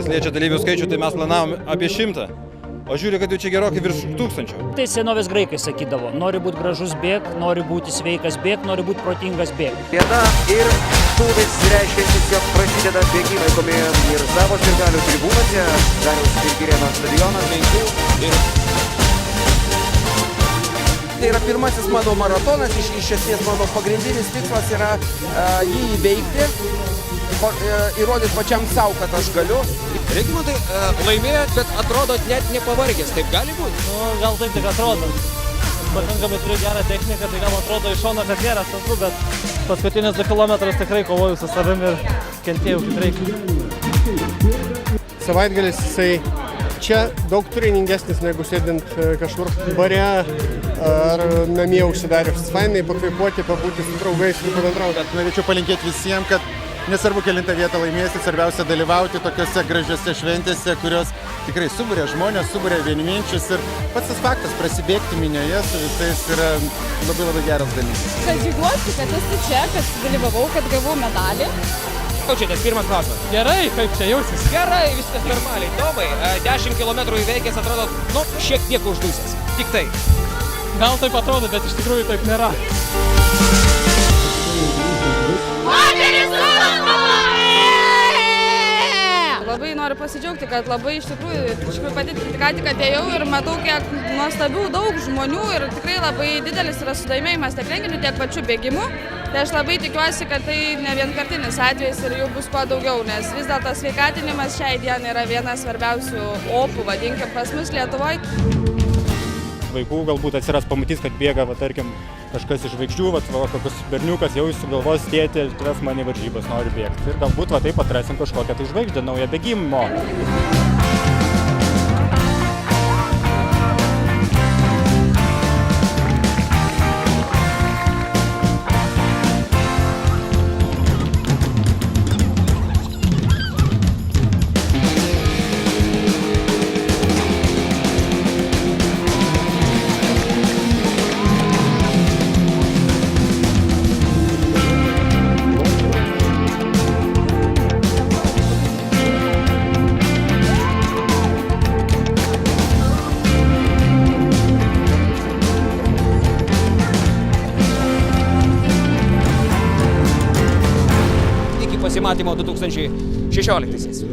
kas liečia dalyvių skaičių, tai mes planavom apie 100. O žiūriu, kad jau čia gerokai virš 1000. Tai senovės graikai sakydavo, nori būti gražus bėg, nori būti sveikas bėg, nori būti protingas bėg. Viena ir šūvis reiškiantis, jog prasideda bėgimai, komi ir savo sirgalių tribūnose, Dariaus ir Girėno stadionas. Tai yra pirmasis mano maratonas, iš esmės mano pagrindinis tikslas yra jį įveikti, įrodyti pačiam savo, kad aš galiu. Regimantai, laimėjot, bet atrodot net nepavargęs, taip gali būti? Nu, gal taip tik atrodo. Pakankamai turiu gerą techniką, tai gal atrodo iš šono, kad nėra sunku, bet paskutinius 2 kilometrus tikrai kovoju su savimi ir kentėjau kaip reikia. Savaitgalis jisai čia daug turiningesnis negu sėdint kažkur bare ar namie užsidarius. Fainai pakvėpuoti, pabūti su draugais ir pabendrauti. Norėčiau palinkėti visiems, kad nesvarbu kelintą vietą laimėsi, svarbiausia dalyvauti tokiuose gražiuose šventėse, kurios tikrai suburia žmonės, suburia vienminčius ir pats tas faktas prasibėgti minioje su visais yra labai labai geras dalykas. Kad džiaugiuosi, kad esu čia, kad dalyvavau, kad gavau medalį. Jaučiatės, pirmas klausimas. Gerai, kaip čia jausis? Gerai, viskas normaliai. Tomai, 10 km įveikęs atrodo, šiek tiek uždusęs. Tik tai. Gal taip atrodo, bet iš tikrųjų taip nėra. Labai noriu pasidžiaugti, kad labai iš tikrųjų pati ką tik atėjau ir matau, kiek nuostabių daug žmonių ir tikrai labai didelis yra susidomėjimas tiek renginiu, tiek pačiu bėgimu. Tai aš labai tikiuosi, kad tai ne vienkartinis atvejis ir jų bus kuo daugiau, nes vis dėlto sveikatinimas šiai dienai yra vienas svarbiausių opų, vadinkim, pas mus Lietuvoje. Vaikų galbūt atsiras, pamatys, kad bėga, tarkim, kažkas iš žvaigždžių, kokius berniukas jau sugalvos tėti, atves mane varžybas, nori bėgti. Ir galbūt taip atrasim kažkokią tai žvaigždę, naują bėgimo. Pasimatymo 2016.